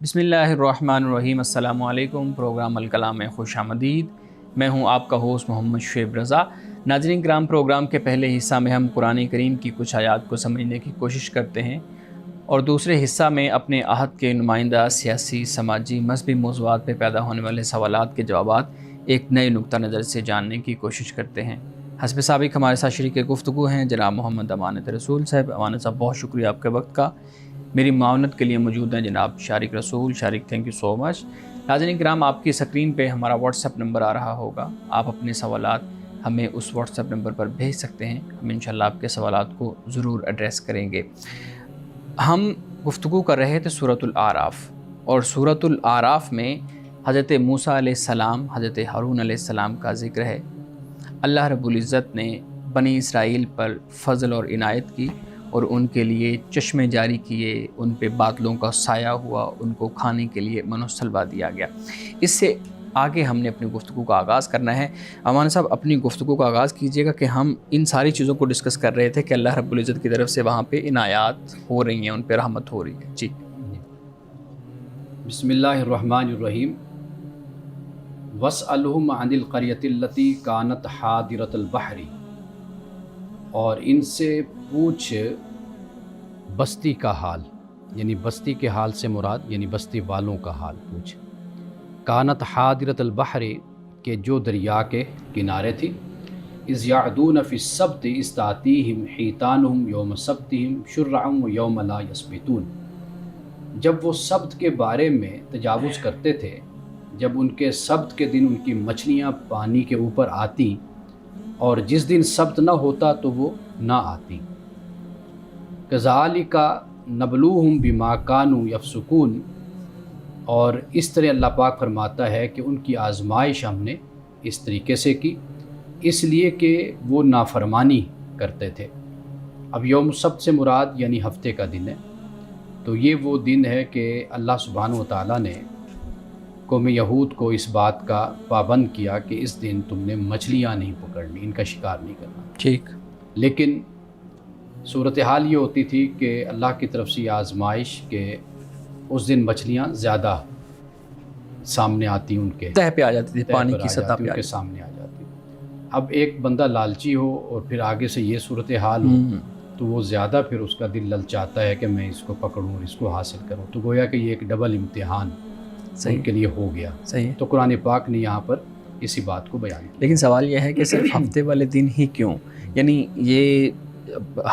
بسم اللہ الرحمن الرحیم۔ السلام علیکم۔ پروگرام الکلام میں خوش آمدید۔ میں ہوں آپ کا ہوسٹ محمد شعیب رضا۔ ناظرین کرام، پروگرام کے پہلے حصہ میں ہم قرآن کریم کی کچھ آیات کو سمجھنے کی کوشش کرتے ہیں اور دوسرے حصہ میں اپنے عہد کے نمائندہ سیاسی، سماجی، مذہبی موضوعات پہ پیدا ہونے والے سوالات کے جوابات ایک نئے نقطہ نظر سے جاننے کی کوشش کرتے ہیں۔ حسب سابق ہمارے ساتھ شریک گفتگو ہیں جناب محمد امانت رسول صاحب۔ امانت صاحب، بہت شکریہ آپ کے وقت کا۔ میری معاونت کے لیے موجود ہیں جناب شارق رسول۔ شارق، تھینک یو سو مچ۔ ناظرین کرام، آپ کی اسکرین پہ ہمارا واٹس ایپ نمبر آ رہا ہوگا، آپ اپنے سوالات ہمیں اس واٹس ایپ نمبر پر بھیج سکتے ہیں، ہم انشاءاللہ آپ کے سوالات کو ضرور ایڈریس کریں گے۔ ہم گفتگو کر رہے تھے سورۃ الاعراف، اور سورۃ الاعراف میں حضرت موسیٰ علیہ السلام، حضرت ہارون علیہ السلام کا ذکر ہے۔ اللہ رب العزت نے بنی اسرائیل پر فضل اور عنایت کی اور ان کے لیے چشمے جاری کیے، ان پہ بادلوں کا سایہ ہوا، ان کو کھانے کے لیے من و سلوہ دیا گیا۔ اس سے آگے ہم نے اپنی گفتگو کا آغاز کرنا ہے۔ امان صاحب، اپنی گفتگو کا آغاز کیجیے گا کہ ہم ان ساری چیزوں کو ڈسکس کر رہے تھے کہ اللہ رب العزت کی طرف سے وہاں پہ عنایات ہو رہی ہیں، ان پہ رحمت ہو رہی ہے۔ جی بسم اللہ الرحمن الرحیم۔ وَاسْأَلْهُمْ عَنِ الْقَرْيَةِ الَّتِي كَانَتْ حَاضِرَةَ الْبَحْرِ، اور ان سے پوچھ بستی کا حال، یعنی بستی کے حال سے مراد یعنی بستی والوں کا حال پوچھ۔ کانت حاضرۃ البحر، کہ جو دریا کے کنارے تھی۔ اذ یعدون فی السبت اذ تأتیہم حیتانہم یوم سبتہم شرعا ویوم لا یسبتون، جب وہ سبت کے بارے میں تجاوز کرتے تھے، جب ان کے سبت کے دن ان کی مچھلیاں پانی کے اوپر آتی اور جس دن سبت نہ ہوتا تو وہ نہ آتی۔ کذالک نبلوہم بما کانوا یفسقون، اور اس طرح اللہ پاک فرماتا ہے کہ ان کی آزمائش ہم نے اس طریقے سے کی، اس لیے کہ وہ نافرمانی کرتے تھے۔ اب یوم سبت سے مراد یعنی ہفتے کا دن ہے، تو یہ وہ دن ہے کہ اللہ سبحانہ و تعالیٰ نے قوم یہود کو اس بات کا پابند کیا کہ اس دن تم نے مچھلیاں نہیں پکڑنی، ان کا شکار نہیں کرنا۔ ٹھیک۔ لیکن صورتحال یہ ہوتی تھی کہ اللہ کی طرف سے یہ آزمائش کہ اس دن مچھلیاں زیادہ سامنے آتی، ان کے تہ پہ آ جاتی تھی، تہ پانی پر کی آ سطح جاتی، پہ ان آ کے جاتی سامنے آ جاتی۔ اب ایک بندہ لالچی ہو اور پھر آگے سے یہ صورتحال ہو تو وہ زیادہ پھر اس کا دل للچاتا ہے کہ میں اس کو پکڑوں اور اس کو حاصل کروں، تو گویا کہ یہ ایک ڈبل امتحان ان کے لیے ہو گیا۔ صحیح۔ تو قرآن پاک نے یہاں پر اسی بات کو بیان کیا۔ لیکن سوال یہ ہے کہ صرف ہفتے والے دن ہی کیوں؟ یعنی یہ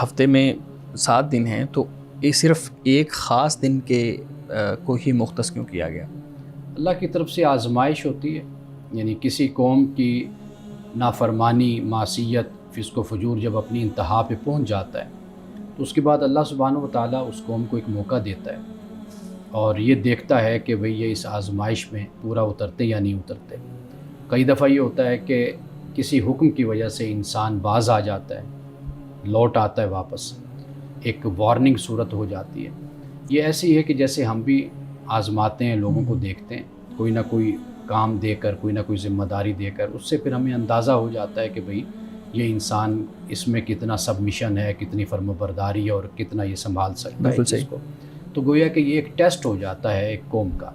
ہفتے میں 7 دن ہیں، تو یہ صرف ایک خاص دن کے کو ہی مختص کیوں کیا گیا؟ اللہ کی طرف سے آزمائش ہوتی ہے، یعنی کسی قوم کی نافرمانی، معصیت، فسق و فجور جب اپنی انتہا پہ پہنچ جاتا ہے تو اس کے بعد اللہ سبحانہ و تعالیٰ اس قوم کو ایک موقع دیتا ہے اور یہ دیکھتا ہے کہ بھئی یہ اس آزمائش میں پورا اترتے یا نہیں اترتے۔ کئی دفعہ یہ ہوتا ہے کہ کسی حکم کی وجہ سے انسان باز آ جاتا ہے، لوٹ آتا ہے واپس، ایک وارننگ صورت ہو جاتی ہے۔ یہ ایسی ہے کہ جیسے ہم بھی آزماتے ہیں، لوگوں کو دیکھتے ہیں، کوئی نہ کوئی کام دے کر، کوئی نہ کوئی ذمہ داری دے کر، اس سے پھر ہمیں اندازہ ہو جاتا ہے کہ بھئی یہ انسان اس میں کتنا سبمیشن ہے، کتنی فرم برداری ہے اور کتنا یہ سنبھال سکتا ہے اس کو۔ تو گویا کہ یہ ایک ٹیسٹ ہو جاتا ہے ایک قوم کا۔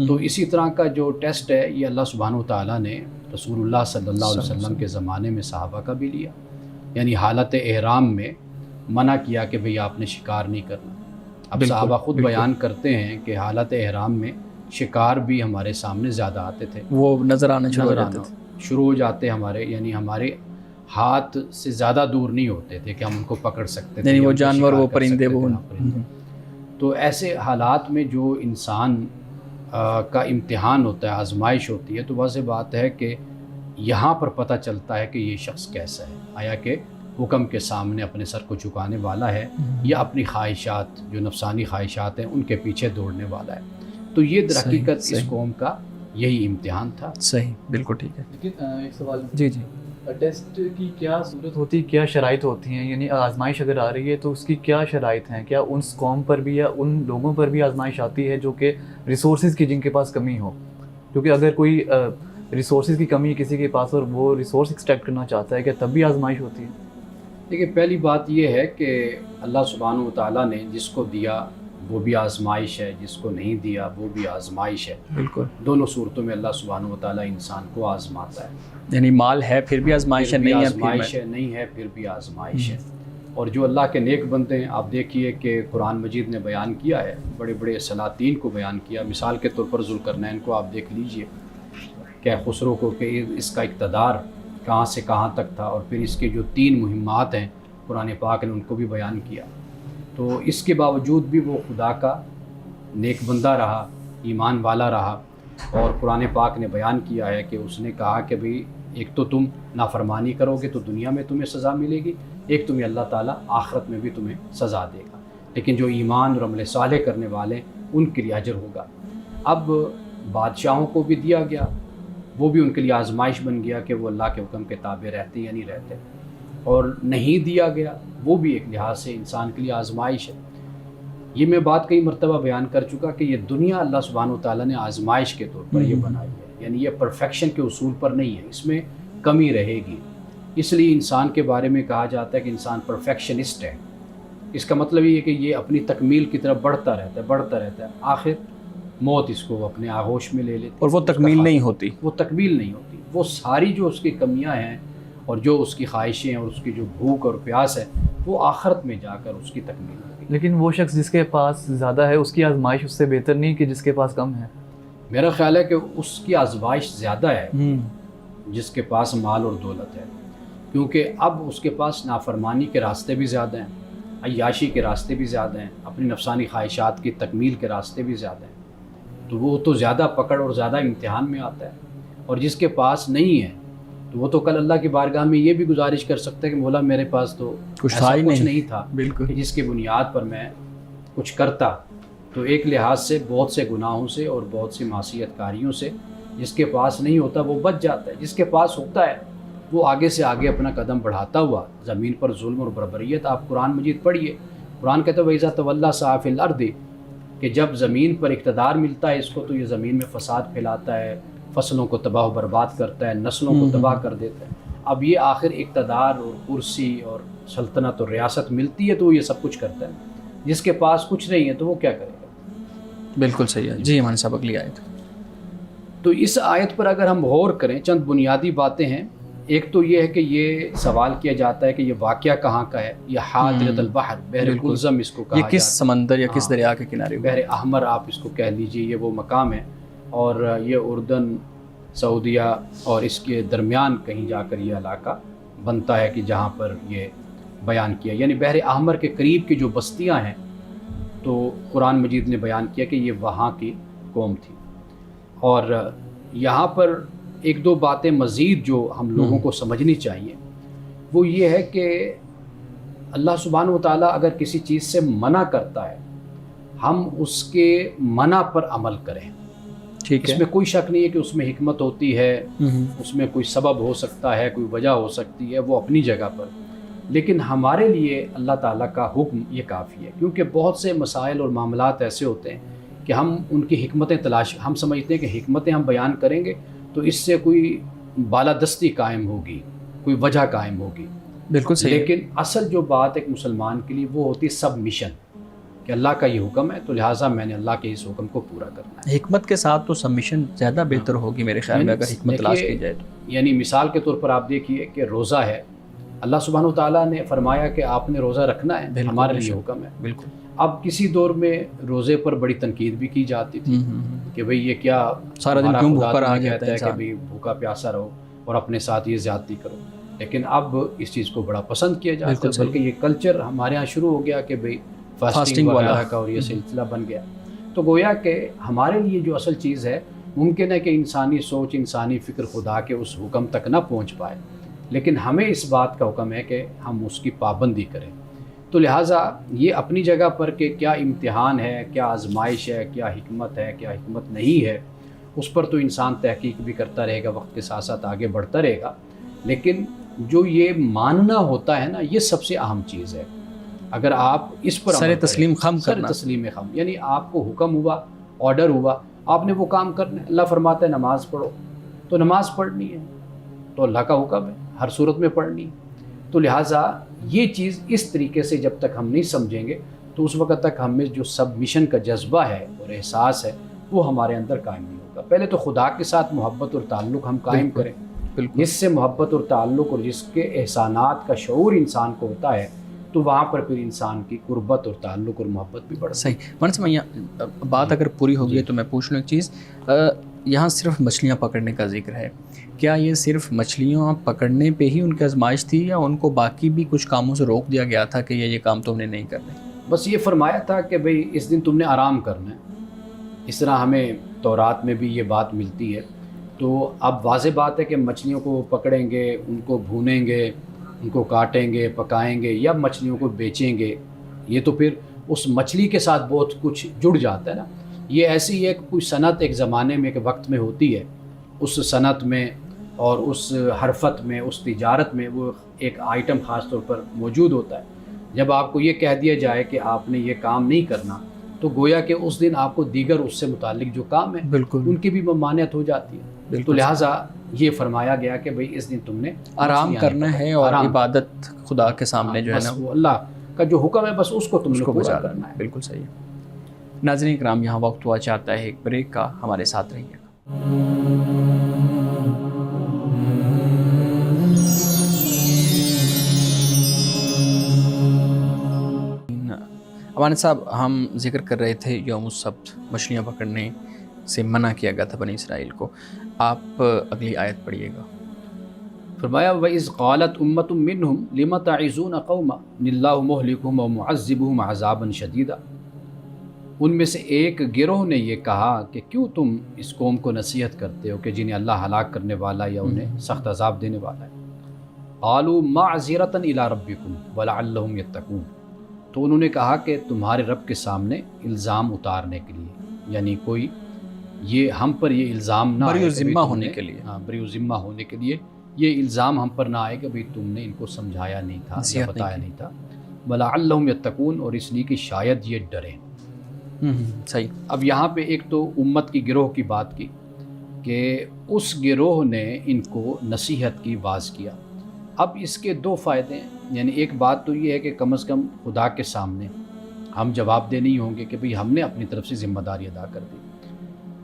تو اسی طرح کا جو ٹیسٹ ہے یہ اللہ سبحانہ و تعالیٰ نے رسول اللہ صلی اللہ علیہ وسلم کے زمانے میں صحابہ کا بھی لیا، یعنی حالت احرام میں منع کیا کہ بھئی آپ نے شکار نہیں کرنا۔ اب صحابہ خود بیان کرتے ہیں کہ حالت احرام میں شکار بھی ہمارے سامنے زیادہ آتے تھے، وہ نظر آنا شروع ہو جاتے ہمارے، یعنی ہمارے ہاتھ سے زیادہ دور نہیں ہوتے تھے کہ ہم ان کو پکڑ سکتے تھے، وہ جانور، وہ پرندے، وہ تو ایسے حالات میں جو انسان کا امتحان ہوتا ہے، آزمائش ہوتی ہے، تو واضح بات ہے کہ یہاں پر پتہ چلتا ہے کہ یہ شخص کیسا ہے، آیا کہ حکم کے سامنے اپنے سر کو جھکانے والا ہے یا اپنی خواہشات، جو نفسانی خواہشات ہیں، ان کے پیچھے دوڑنے والا ہے۔ تو یہ در حقیقت اس قوم کا یہی امتحان تھا۔ صحیح، بالکل ٹھیک ہے۔ لیکن ایک سوال، جی ٹیسٹ کی کیا صورت ہوتی ہے، کیا شرائط ہوتی ہیں؟ یعنی آزمائش اگر آ رہی ہے تو اس کی کیا شرائط ہیں؟ کیا اس قوم پر بھی یا ان لوگوں پر بھی آزمائش آتی ہے جو کہ ریسورسز کی، جن کے پاس کمی ہو؟ کیونکہ اگر کوئی ریسورسز کی کمی ہے کسی کے پاس اور وہ ریسورس ایکسٹریکٹ کرنا چاہتا ہے، کیا تب بھی آزمائش ہوتی ہے؟ دیکھیے، پہلی بات یہ ہے کہ اللہ سبحانہ و تعالیٰ نے جس کو دیا وہ بھی آزمائش ہے، جس کو نہیں دیا وہ بھی آزمائش ہے۔ بالکل، دونوں صورتوں میں اللہ سبحانہ و تعالیٰ انسان کو آزماتا ہے، یعنی مال ہے پھر بھی آزمائش ہے، پھر بھی نہیں ہے آزمائش ہے، نہیں ہے پھر بھی آزمائش ہے۔ اور جو اللہ کے نیک بندے ہیں، آپ دیکھیے کہ قرآن مجید نے بیان کیا ہے، بڑے بڑے سلاطین کو بیان کیا، مثال کے طور پر ذوالقرنین کو آپ دیکھ لیجئے کہ خسرو کو کہ اس کا اقتدار کہاں سے کہاں تک تھا، اور پھر اس کے جو 3 مہمات ہیں قرآن پاک نے ان کو بھی بیان کیا۔ تو اس کے باوجود بھی وہ خدا کا نیک بندہ رہا، ایمان والا رہا، اور قرآن پاک نے بیان کیا ہے کہ اس نے کہا کہ بھئی ایک تو تم نافرمانی کرو گے تو دنیا میں تمہیں سزا ملے گی، ایک تمہیں اللہ تعالیٰ آخرت میں بھی تمہیں سزا دے گا، لیکن جو ایمان اور عمل صالح کرنے والے ان کے لیے اجر ہوگا۔ اب بادشاہوں کو بھی دیا گیا، وہ بھی ان کے لیے آزمائش بن گیا کہ وہ اللہ کے حکم کے تابع رہتے یا نہیں رہتے، اور نہیں دیا گیا وہ بھی ایک لحاظ سے انسان کے لیے آزمائش ہے۔ یہ میں بات کئی مرتبہ بیان کر چکا کہ یہ دنیا اللہ سبحانہ و تعالیٰ نے آزمائش کے طور پر یہ بنائی ہے، یعنی یہ پرفیکشن کے اصول پر نہیں ہے، اس میں کمی رہے گی۔ اس لیے انسان کے بارے میں کہا جاتا ہے کہ انسان پرفیکشنسٹ ہے۔ اس کا مطلب یہ ہے کہ یہ اپنی تکمیل کی طرف بڑھتا رہتا ہے، آخر موت اس کو اپنے آغوش میں لے لیتی، اور وہ تکمیل نہیں ہوتی، وہ تکمیل نہیں ہوتی، وہ ساری جو اس کی کمیاں ہیں اور جو اس کی خواہشیں اور اس کی جو بھوک اور پیاس ہے وہ آخرت میں جا کر اس کی تکمیل ہوگی۔ لیکن وہ شخص جس کے پاس زیادہ ہے اس کی آزمائش اس سے بہتر نہیں کہ جس کے پاس کم ہے؟ میرا خیال ہے کہ اس کی آزمائش زیادہ ہے جس کے پاس مال اور دولت ہے، کیونکہ اب اس کے پاس نافرمانی کے راستے بھی زیادہ ہیں، عیاشی کے راستے بھی زیادہ ہیں، اپنی نفسانی خواہشات کی تکمیل کے راستے بھی زیادہ ہیں، تو وہ تو زیادہ پکڑ اور زیادہ امتحان میں آتا ہے۔ اور جس کے پاس نہیں ہے تو وہ تو کل اللہ کی بارگاہ میں یہ بھی گزارش کر سکتا ہے کہ مولا میرے پاس تو ایسا کچھ نہیں تھا بالکل، کہ جس کی بنیاد پر میں کچھ کرتا۔ تو ایک لحاظ سے بہت سے گناہوں سے اور بہت سی معصیت کاریوں سے جس کے پاس نہیں ہوتا وہ بچ جاتا ہے، جس کے پاس ہوتا ہے وہ آگے سے آگے اپنا قدم بڑھاتا ہوا زمین پر ظلم اور بربریت۔ آپ قرآن مجید پڑھیے، قرآن کہتا ہے وَإِذَا تَوَلَّىٰ سَعَىٰ فِي الْأَرْضِ، کہ جب زمین پر اقتدار ملتا ہے اس کو تو یہ زمین میں فساد پھیلاتا ہے، فصلوں کو تباہ و برباد کرتا ہے، نسلوں کو تباہ کر دیتا ہے۔ اب یہ آخر اقتدار اور کرسی اور سلطنت اور ریاست ملتی ہے تو وہ یہ سب کچھ کرتا ہے، جس کے پاس کچھ نہیں ہے تو وہ کیا کرے گا؟ بالکل صحیح ہے جی۔ ایمان صاحب اگلی آیت۔ تو اس آیت پر اگر ہم غور کریں چند بنیادی باتیں ہیں۔ ایک تو یہ ہے کہ یہ سوال کیا جاتا ہے کہ یہ واقعہ کہاں کا ہے، یہ حاضرۃ البحر، بحر کلزم اس کو کہا یہ جاتا ہے، کس سمندر یا کس دریا کے کنارے بحر احمر آپ اس کو کہہ لیجئے، یہ وہ مقام ہے، اور یہ اردن، سعودیہ اور اس کے درمیان کہیں جا کر یہ علاقہ بنتا ہے کہ جہاں پر یہ بیان کیا، یعنی بحر احمر کے قریب کی جو بستیاں ہیں تو قرآن مجید نے بیان کیا کہ یہ وہاں کی قوم تھی۔ اور یہاں پر ایک دو باتیں مزید جو ہم لوگوں کو سمجھنی چاہیے وہ یہ ہے کہ اللہ سبحانہ و تعالیٰ اگر کسی چیز سے منع کرتا ہے ہم اس کے منع پر عمل کریں، ٹھیک ہے، اس میں کوئی شک نہیں ہے کہ اس میں حکمت ہوتی ہے، اس میں کوئی سبب ہو سکتا ہے، کوئی وجہ ہو سکتی ہے، وہ اپنی جگہ پر، لیکن ہمارے لیے اللہ تعالیٰ کا حکم یہ کافی ہے، کیونکہ بہت سے مسائل اور معاملات ایسے ہوتے ہیں کہ ہم ان کی حکمتیں ہم سمجھتے ہیں کہ حکمتیں ہم بیان کریں گے تو اس سے کوئی بالادستی قائم ہوگی، کوئی وجہ قائم ہوگی، بالکل صحیح، لیکن اصل جو بات ایک مسلمان کے لیے وہ ہوتی ہے سبمیشن، کہ اللہ کا یہ حکم ہے تو لہٰذا میں نے اللہ کے اس حکم کو پورا کرنا ہے۔ حکمت کے ساتھ تو سبمیشن زیادہ بہتر ہوگی میرے خیال میں اگر حکمت تلاش کی جائے تو۔ یعنی مثال کے طور پر آپ دیکھیے کہ روزہ ہے، اللہ سبحانہ وتعالیٰ نے فرمایا کہ آپ نے روزہ رکھنا ہے، ہمارے لیے حکم ہے۔ بالکل، اب کسی دور میں روزے پر بڑی تنقید بھی کی جاتی تھی کہ بھئی یہ کیا سارا دن کیوں بھوکا رہا جاتا ہے کہ بھئی بھوکا پیاسا رہو اور اپنے ساتھ یہ زیادتی کرو، لیکن اب اس چیز کو بڑا پسند کیا جاتا ہے، بلکہ یہ کلچر ہمارے ہاں شروع ہو گیا کہ بھئی فاسٹنگ وغیرہ کا اور یہ سلسلہ بن گیا۔ تو گویا کہ ہمارے لیے جو اصل چیز ہے ممکن ہے کہ انسانی سوچ، انسانی فکر خدا کے اس حکم تک نہ پہنچ پائے، لیکن ہمیں اس بات کا حکم ہے کہ ہم اس کی پابندی کریں۔ تو لہٰذا یہ اپنی جگہ پر کہ کیا امتحان ہے، کیا آزمائش ہے، کیا حکمت ہے، کیا حکمت نہیں ہے، اس پر تو انسان تحقیق بھی کرتا رہے گا، وقت کے ساتھ ساتھ آگے بڑھتا رہے گا، لیکن جو یہ ماننا ہوتا ہے نا یہ سب سے اہم چیز ہے۔ اگر آپ اس پر سر تسلیم خم کرنا، سر تسلیم خم، یعنی آپ کو حکم ہوا، آرڈر ہوا، آپ نے وہ کام کرنا ہے، اللہ فرماتا ہے نماز پڑھو تو نماز پڑھنی ہے، تو اللہ کا حکم ہے، ہر صورت میں پڑھنی ہے۔ تو لہٰذا یہ چیز اس طریقے سے جب تک ہم نہیں سمجھیں گے تو اس وقت تک ہمیں جو سبمیشن کا جذبہ ہے اور احساس ہے وہ ہمارے اندر قائم نہیں ہوگا۔ پہلے تو خدا کے ساتھ محبت اور تعلق ہم قائم کریں، بالکل جس سے محبت اور تعلق اور جس کے احسانات کا شعور انسان کو ہوتا ہے تو وہاں پر پھر انسان کی قربت اور تعلق اور محبت بھی بڑھتی ہے۔ صحیح۔ مولانا صاحب یہاں بات اگر پوری ہو گئی تو میں پوچھ لوں ایک چیز، یہاں صرف مچھلیاں پکڑنے کا ذکر ہے، کیا یہ صرف مچھلیاں پکڑنے پہ ہی ان کی آزمائش تھی یا ان کو باقی بھی کچھ کاموں سے روک دیا گیا تھا کہ یہ کام تم نے نہیں کرنے؟ بس یہ فرمایا تھا کہ بھئی اس دن تم نے آرام کرنا ہے۔ اس طرح ہمیں تورات میں بھی یہ بات ملتی ہے۔ تو اب واضح بات ہے کہ مچھلیوں کو پکڑیں گے، ان کو بھونیں گے، ان کو کاٹیں گے، پکائیں گے یا مچھلیوں کو بیچیں گے، یہ تو پھر اس مچھلی کے ساتھ بہت کچھ جڑ جاتا ہے نا۔ یہ ایسی ہے کہ کوئی صنعت ایک زمانے میں ایک وقت میں ہوتی ہے، اس صنعت میں اور اس حرفت میں، اس تجارت میں وہ ایک آئٹم خاص طور پر موجود ہوتا ہے۔ جب آپ کو یہ کہہ دیا جائے کہ آپ نے یہ کام نہیں کرنا تو گویا کہ اس دن آپ کو دیگر اس سے متعلق جو کام ہیں بالکل ان کی بھی ممانعت ہو جاتی ہے۔ تو لہٰذا یہ فرمایا گیا کہ بھئی اس دن تم نے آرام کرنا ہے اور عبادت خدا کے سامنے جو ہے نا وہ اللہ کا جو حکم ہے بس اس کو تم نے پورا کرنا ہے۔ بالکل صحیح ہے۔ ناظرین کرام، یہاں وقت ہوا چاہتا ہے ایک بریک کا، ہمارے ساتھ رہیے گا۔ امان صاحب، ہم ذکر کر رہے تھے یوم السبت، مچھلیاں پکڑنے سے منع کیا گیا تھا بنی اسرائیل کو۔ آپ اگلی آیت پڑھیے گا۔ فرمایا وَإِذْ قَالَتْ أُمَّةٌ مِّنْهُمْ لِمَ تَعِظُونَ قَوْمًا اللَّهُ مُهْلِكُهُمْ وَمُعَذِّبُهُمْ عَذَابًا شَدِيدًا۔ ان میں سے ایک گروہ نے یہ کہا کہ کیوں تم اس قوم کو نصیحت کرتے ہو کہ جنہیں اللہ ہلاک کرنے والا یا انہیں سخت عذاب دینے والا ہے۔ قَالُوا مَعْذِرَةً إِلَىٰ رَبِّكُمْ وَلَعَلَّهُمْ يَتَّقُونَ، تو انہوں نے کہا کہ تمہارے رب کے سامنے الزام اتارنے کے لیے، یعنی کوئی یہ ہم پر یہ الزام نہ بری آئے ذمہ ہونے کے لیے، ہاں بری ذمہ ہونے کے لیے یہ الزام ہم پر نہ آئے کہ بھئی تم نے ان کو سمجھایا نہیں تھا یا بتایا نہیں تھا، وَلَعَلَّهُمْ يَتَّقُونَ، اور اس لیے کہ شاید یہ ڈریں۔ صحیح۔ اب یہاں پہ ایک تو امت کی گروہ کی بات کی کہ اس گروہ نے ان کو نصیحت کی واعظ کیا۔ اب اس کے دو فائدے ہیں، یعنی ایک بات تو یہ ہے کہ کم از کم خدا کے سامنے ہم جواب دہ نہیں ہوں گے کہ بھئی ہم نے اپنی طرف سے ذمہ داری ادا کر دی،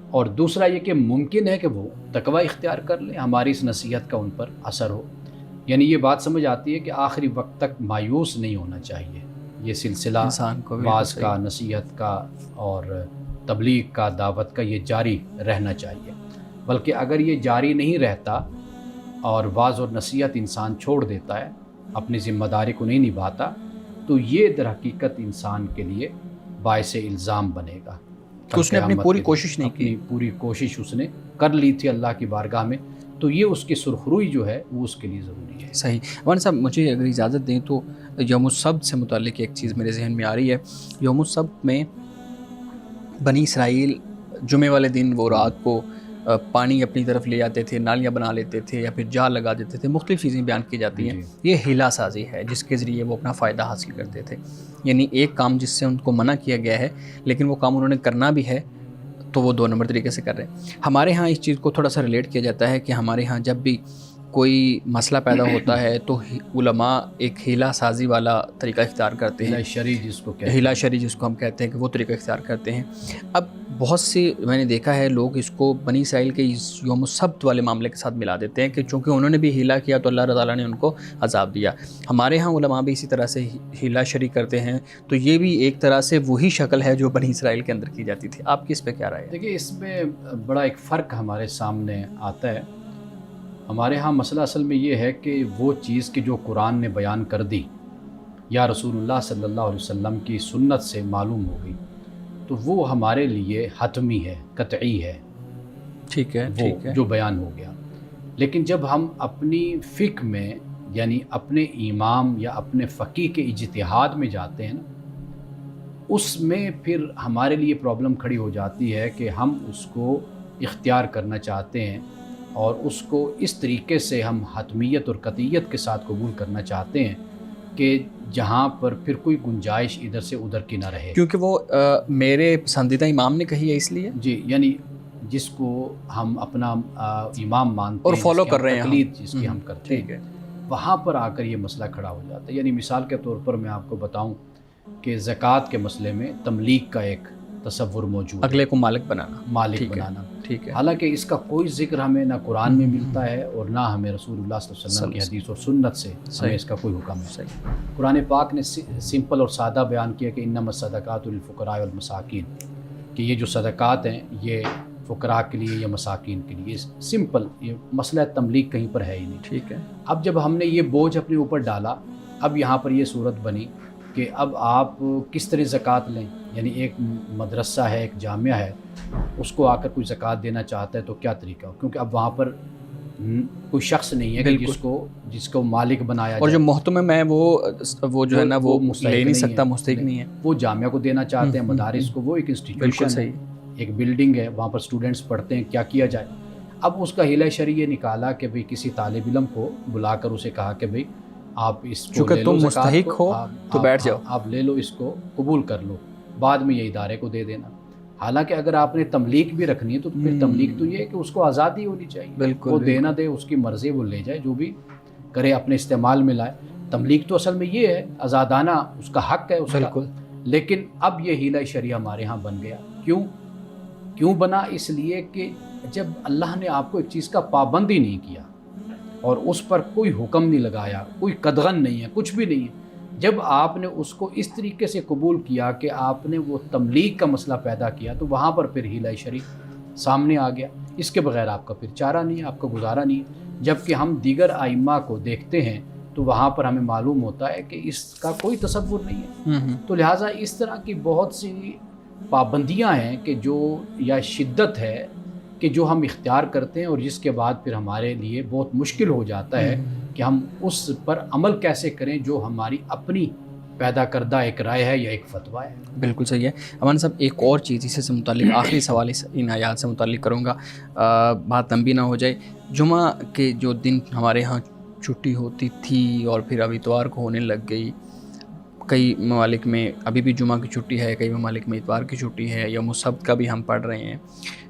اور دوسرا یہ کہ ممکن ہے کہ وہ تقوی اختیار کر لیں، ہماری اس نصیحت کا ان پر اثر ہو۔ یعنی یہ بات سمجھ آتی ہے کہ آخری وقت تک مایوس نہیں ہونا چاہیے، یہ سلسلہ واعظ کا، نصیحت کا اور تبلیغ کا، دعوت کا یہ جاری رہنا چاہیے، بلکہ اگر یہ جاری نہیں رہتا اور واعظ اور نصیحت انسان چھوڑ دیتا ہے، اپنی ذمہ داری کو نہیں نبھاتا، تو یہ در حقیقت انسان کے لیے باعث الزام بنے گا کہ اس نے اپنی پوری کوشش نہیں کی، اپنی پوری کوشش اس نے کر لی تھی اللہ کی بارگاہ میں، تو یہ اس کی سرخروئی جو ہے وہ اس کے لیے ضروری ہے۔ صحیح۔ مولانا صاحب مجھے اگر اجازت دیں تو یوم السبت سے متعلق ایک چیز میرے ذہن میں آ رہی ہے۔ یوم السبت میں بنی اسرائیل جمعے والے دن وہ رات کو پانی اپنی طرف لے جاتے تھے، نالیاں بنا لیتے تھے یا پھر جال لگا دیتے تھے، مختلف چیزیں بیان کی جاتی ہیں۔ یہ ہیلا سازی ہے جس کے ذریعے وہ اپنا فائدہ حاصل کرتے تھے، یعنی ایک کام جس سے ان کو منع کیا گیا ہے لیکن وہ کام انہوں نے کرنا بھی ہے تو وہ 2 نمبر طریقے سے کر رہے ہیں۔ ہمارے ہاں اس چیز کو تھوڑا سا ریلیٹ کیا جاتا ہے کہ ہمارے ہاں جب بھی کوئی مسئلہ پیدا ہوتا ہے تو علماء ایک ہیلا سازی والا طریقہ اختیار کرتے ہیں، ہیلا شری جس کو ہم کہتے ہیں کہ وہ طریقہ اختیار کرتے ہیں۔ اب بہت سی میں نے دیکھا ہے لوگ اس کو بنی اسرائیل کے اس یوم السبت والے معاملے کے ساتھ ملا دیتے ہیں کہ چونکہ انہوں نے بھی ہیلا کیا تو اللہ تعالیٰ نے ان کو عذاب دیا۔ ہمارے ہاں علماء بھی اسی طرح سے ہیلا شری کرتے ہیں، تو یہ بھی ایک طرح سے وہی شکل ہے جو بنی اسرائیل کے اندر کی جاتی تھی۔ آپ کی اس پہ کیا رائے ہے؟ دیکھیے اس میں بڑا ایک فرق ہمارے سامنے آتا ہے۔ ہمارے ہاں مسئلہ اصل میں یہ ہے کہ وہ چیز کہ جو قرآن نے بیان کر دی یا رسول اللہ صلی اللہ علیہ وسلم کی سنت سے معلوم ہو گئی تو وہ ہمارے لیے حتمی ہے، قطعی ہے، ٹھیک ہے، وہ جو بیان ہو گیا۔ لیکن جب ہم اپنی فقہ میں یعنی اپنے امام یا اپنے فقیہ کے اجتہاد میں جاتے ہیں نا، اس میں پھر ہمارے لیے پرابلم کھڑی ہو جاتی ہے کہ ہم اس کو اختیار کرنا چاہتے ہیں اور اس کو اس طریقے سے ہم حتمیت اور قطعیت کے ساتھ قبول کرنا چاہتے ہیں کہ جہاں پر پھر کوئی گنجائش ادھر سے ادھر کی نہ رہے، کیونکہ وہ میرے پسندیدہ امام نے کہی ہے اس لیے جی، یعنی جس کو ہم اپنا امام مانتے اور ہیں فالو کر رہے ہیں، تقلید جس کی ہم کرتے ٹھیک ہے، وہاں پر آ کر یہ مسئلہ کھڑا ہو جاتا ہے۔ یعنی مثال کے طور پر میں آپ کو بتاؤں کہ زکوٰۃ کے مسئلے میں تملیک کا ایک تصور موجود ہے، اگلے کو مالک بنانا، مالک ٹھیک ہے، بنانا. ٹھیک ہے. حالانکہ اس کا کوئی ذکر ہمیں نہ قرآن میں ملتا ہے اور نہ ہمیں رسول اللہ صلی اللہ علیہ وسلم کی حدیث اور سنت سے ہمیں اس کا کوئی حکم ہے. صحیح. قرآن پاک نے سمپل اور سادہ بیان کیا کہ انما الصدقات للفقراء والمساکین، کہ یہ جو صدقات ہیں یہ فقراء کے لیے یا مساکین کے لیے. سمپل، یہ مسئلہ تملیک کہیں پر ہے ہی نہیں. ٹھیک ہے. اب جب ہم نے یہ بوجھ اپنے اوپر ڈالا، اب یہاں پر یہ صورت بنی کہ اب آپ کس طرح زکوٰۃ لیں. یعنی ایک مدرسہ ہے، ایک جامعہ ہے، اس کو آ کر کوئی زکوٰۃ دینا چاہتا ہے تو کیا طریقہ ہو، کیونکہ اب وہاں پر کوئی شخص نہیں ہے کہ جس کو مالک بنایا جائے. اور جو محتمم ہے وہ جو ہے نا وہ لے نہیں سکتا، مستحق نہیں ہے. وہ جامعہ کو دینا چاہتے ہیں، مدارس کو. وہ ایک انسٹیٹیوشن ہے، ایک بلڈنگ ہے، وہاں پر اسٹوڈنٹس پڑھتے ہیں. کیا جائے؟ اب اس کا حیلہ شرعی یہ نکالا کہ بھئی کسی طالب علم کو بلا کر اسے کہا کہ بھئی آپ اس کو چونکہ تم مستحق ہو تو بیٹھ جاؤ، آپ لے لو، اس کو قبول کر لو، بعد میں یہ ادارے کو دے دینا. حالانکہ اگر آپ نے تملیک بھی رکھنی ہے تو پھر تملیک تو یہ ہے کہ اس کو آزادی ہونی چاہیے. بالکل، وہ دینا دے، اس کی مرضی، وہ لے جائے، جو بھی کرے اپنے استعمال میں لائے. تملیک تو اصل میں یہ ہے، آزادانہ اس کا حق ہے اس کا. لیکن اب یہ حیلہ شرعی ہمارے ہاں بن گیا. کیوں بنا؟ اس لیے کہ جب اللہ نے آپ کو ایک چیز کا پابند ہی نہیں کیا اور اس پر کوئی حکم نہیں لگایا، کوئی قدغن نہیں ہے، کچھ بھی نہیں ہے، جب آپ نے اس کو اس طریقے سے قبول کیا کہ آپ نے وہ تملیک کا مسئلہ پیدا کیا، تو وہاں پر پھر حیلہ شرعی سامنے آ گیا. اس کے بغیر آپ کا پھر چارہ نہیں ہے، آپ کا گزارا نہیں ہے. جبکہ ہم دیگر ائمہ کو دیکھتے ہیں تو وہاں پر ہمیں معلوم ہوتا ہے کہ اس کا کوئی تصور نہیں ہے. تو لہٰذا اس طرح کی بہت سی پابندیاں ہیں کہ جو یا شدت ہے کہ جو ہم اختیار کرتے ہیں اور جس کے بعد پھر ہمارے لیے بہت مشکل ہو جاتا ہے کہ ہم اس پر عمل کیسے کریں جو ہماری اپنی پیدا کردہ ایک رائے ہے یا ایک فتویٰ ہے. بالکل صحیح ہے. امان صاحب ایک اور چیز اس سے متعلق آخری سوال ان آیات سے متعلق کروں گا، بات لمبی نہ ہو جائے. جمعہ کے جو دن ہمارے ہاں چھٹی ہوتی تھی اور پھر اب اتوار کو ہونے لگ گئی، کئی ممالک میں ابھی بھی جمعہ کی چھٹی ہے، کئی ممالک میں اتوار کی چھٹی ہے، یا السبت کا بھی ہم پڑھ رہے ہیں.